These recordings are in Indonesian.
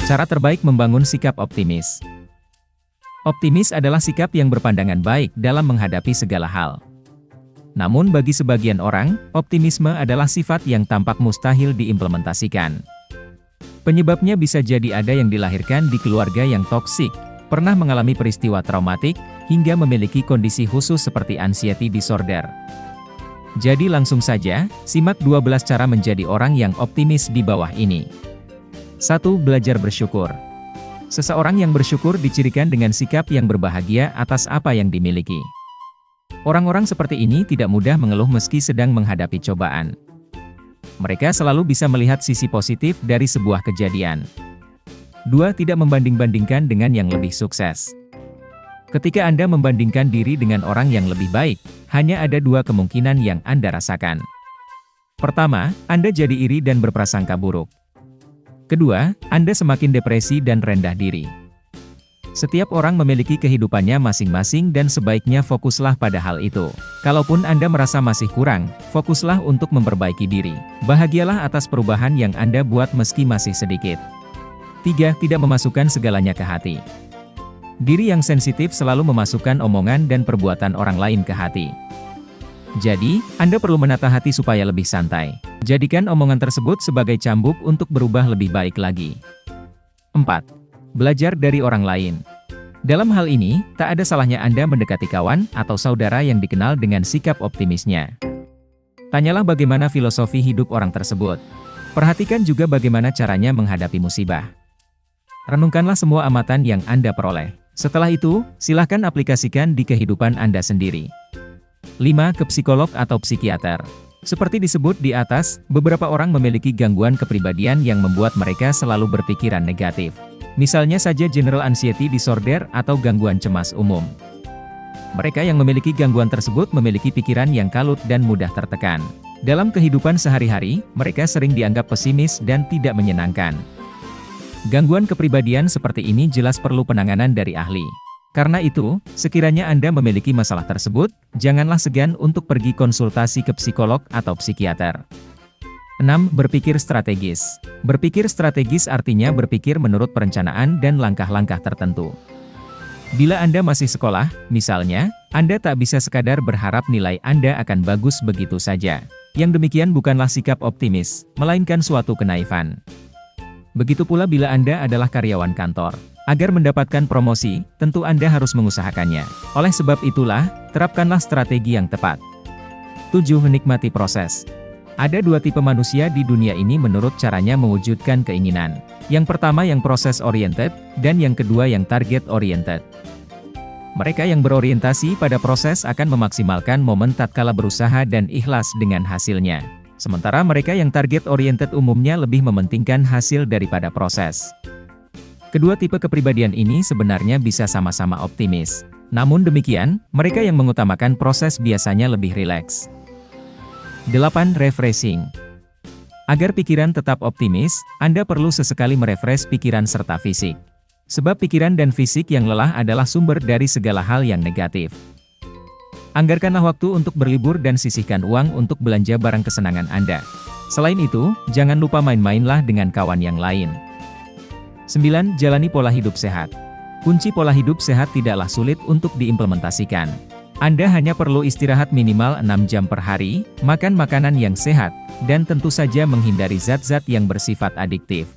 Cara terbaik membangun sikap optimis. Optimis adalah sikap yang berpandangan baik dalam menghadapi segala hal. Namun bagi sebagian orang, optimisme adalah sifat yang tampak mustahil diimplementasikan. Penyebabnya bisa jadi ada yang dilahirkan di keluarga yang toksik, pernah mengalami peristiwa traumatik, hingga memiliki kondisi khusus seperti anxiety disorder. Jadi langsung saja, simak 12 cara menjadi orang yang optimis di bawah ini. 1. Belajar bersyukur. Seseorang yang bersyukur dicirikan dengan sikap yang berbahagia atas apa yang dimiliki. Orang-orang seperti ini tidak mudah mengeluh meski sedang menghadapi cobaan. Mereka selalu bisa melihat sisi positif dari sebuah kejadian. 2. Tidak membanding-bandingkan dengan yang lebih sukses. Ketika Anda membandingkan diri dengan orang yang lebih baik, hanya ada 2 kemungkinan yang Anda rasakan. Pertama, Anda jadi iri dan berprasangka buruk. Kedua, Anda semakin depresi dan rendah diri. Setiap orang memiliki kehidupannya masing-masing dan sebaiknya fokuslah pada hal itu. Kalaupun Anda merasa masih kurang, fokuslah untuk memperbaiki diri. Bahagialah atas perubahan yang Anda buat meski masih sedikit. 3. Tidak memasukkan segalanya ke hati. Diri yang sensitif selalu memasukkan omongan dan perbuatan orang lain ke hati. Jadi, Anda perlu menata hati supaya lebih santai. Jadikan omongan tersebut sebagai cambuk untuk berubah lebih baik lagi. 4. Belajar dari orang lain. Dalam hal ini, tak ada salahnya Anda mendekati kawan atau saudara yang dikenal dengan sikap optimisnya. Tanyalah bagaimana filosofi hidup orang tersebut. Perhatikan juga bagaimana caranya menghadapi musibah. Renungkanlah semua amatan yang Anda peroleh. Setelah itu, silahkan aplikasikan di kehidupan Anda sendiri. 5. Ke psikolog atau psikiater. Seperti disebut di atas, beberapa orang memiliki gangguan kepribadian yang membuat mereka selalu berpikiran negatif. Misalnya saja general anxiety disorder atau gangguan cemas umum. Mereka yang memiliki gangguan tersebut memiliki pikiran yang kalut dan mudah tertekan. Dalam kehidupan sehari-hari, mereka sering dianggap pesimis dan tidak menyenangkan. Gangguan kepribadian seperti ini jelas perlu penanganan dari ahli. Karena itu, sekiranya Anda memiliki masalah tersebut, janganlah segan untuk pergi konsultasi ke psikolog atau psikiater. 6. Berpikir strategis. Berpikir strategis artinya berpikir menurut perencanaan dan langkah-langkah tertentu. Bila Anda masih sekolah, misalnya, Anda tak bisa sekadar berharap nilai Anda akan bagus begitu saja. Yang demikian bukanlah sikap optimis, melainkan suatu kenaifan. Begitu pula bila Anda adalah karyawan kantor. Agar mendapatkan promosi, tentu Anda harus mengusahakannya. Oleh sebab itulah, terapkanlah strategi yang tepat. 7. Menikmati proses. Ada 2 tipe manusia di dunia ini menurut caranya mewujudkan keinginan. Yang pertama yang proses-oriented, dan yang kedua yang target-oriented. Mereka yang berorientasi pada proses akan memaksimalkan momen tatkala berusaha dan ikhlas dengan hasilnya. Sementara mereka yang target-oriented umumnya lebih mementingkan hasil daripada proses. Kedua tipe kepribadian ini sebenarnya bisa sama-sama optimis. Namun demikian, mereka yang mengutamakan proses biasanya lebih rileks. 8. Refreshing. Agar pikiran tetap optimis, Anda perlu sesekali merefresh pikiran serta fisik. Sebab pikiran dan fisik yang lelah adalah sumber dari segala hal yang negatif. Anggarkanlah waktu untuk berlibur dan sisihkan uang untuk belanja barang kesenangan Anda. Selain itu, jangan lupa main-mainlah dengan kawan yang lain. 9. Jalani pola hidup sehat. Kunci pola hidup sehat tidaklah sulit untuk diimplementasikan. Anda hanya perlu istirahat minimal 6 jam per hari, makan makanan yang sehat, dan tentu saja menghindari zat-zat yang bersifat adiktif.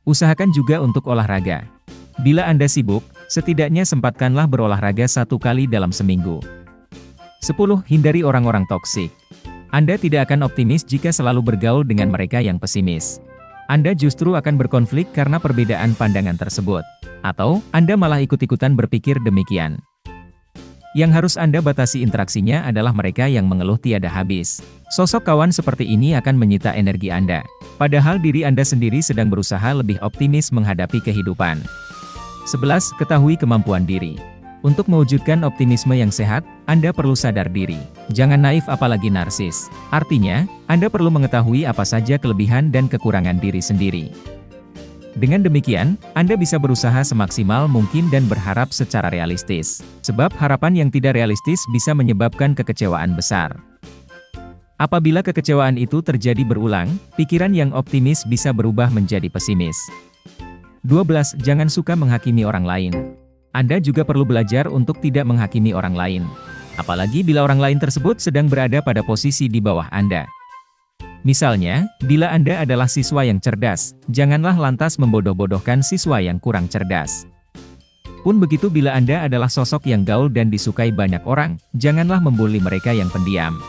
Usahakan juga untuk olahraga. Bila Anda sibuk, setidaknya sempatkanlah berolahraga 1 kali dalam seminggu. 10. Hindari orang-orang toksik. Anda tidak akan optimis jika selalu bergaul dengan mereka yang pesimis. Anda justru akan berkonflik karena perbedaan pandangan tersebut. Atau, Anda malah ikut-ikutan berpikir demikian. Yang harus Anda batasi interaksinya adalah mereka yang mengeluh tiada habis. Sosok kawan seperti ini akan menyita energi Anda. Padahal diri Anda sendiri sedang berusaha lebih optimis menghadapi kehidupan. 11. Ketahui kemampuan diri. Untuk mewujudkan optimisme yang sehat, Anda perlu sadar diri. Jangan naif apalagi narsis. Artinya, Anda perlu mengetahui apa saja kelebihan dan kekurangan diri sendiri. Dengan demikian, Anda bisa berusaha semaksimal mungkin dan berharap secara realistis. Sebab harapan yang tidak realistis bisa menyebabkan kekecewaan besar. Apabila kekecewaan itu terjadi berulang, pikiran yang optimis bisa berubah menjadi pesimis. 12. Jangan suka menghakimi orang lain. Anda juga perlu belajar untuk tidak menghakimi orang lain. Apalagi bila orang lain tersebut sedang berada pada posisi di bawah Anda. Misalnya, bila Anda adalah siswa yang cerdas, janganlah lantas membodoh-bodohkan siswa yang kurang cerdas. Pun begitu bila Anda adalah sosok yang gaul dan disukai banyak orang, janganlah membuli mereka yang pendiam.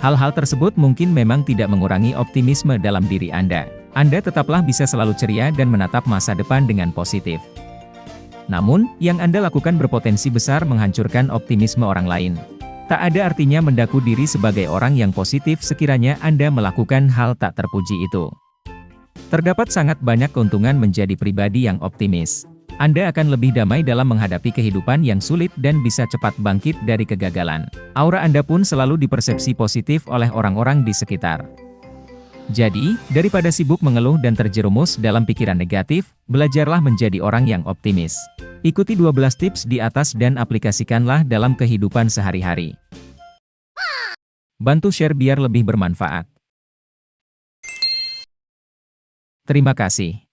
Hal-hal tersebut mungkin memang tidak mengurangi optimisme dalam diri Anda. Anda tetaplah bisa selalu ceria dan menatap masa depan dengan positif. Namun, yang Anda lakukan berpotensi besar menghancurkan optimisme orang lain. Tak ada artinya mendaku diri sebagai orang yang positif sekiranya Anda melakukan hal tak terpuji itu. Terdapat sangat banyak keuntungan menjadi pribadi yang optimis. Anda akan lebih damai dalam menghadapi kehidupan yang sulit dan bisa cepat bangkit dari kegagalan. Aura Anda pun selalu dipersepsi positif oleh orang-orang di sekitar. Jadi, daripada sibuk mengeluh dan terjerumus dalam pikiran negatif, belajarlah menjadi orang yang optimis. Ikuti 12 tips di atas dan aplikasikanlah dalam kehidupan sehari-hari. Bantu share biar lebih bermanfaat. Terima kasih.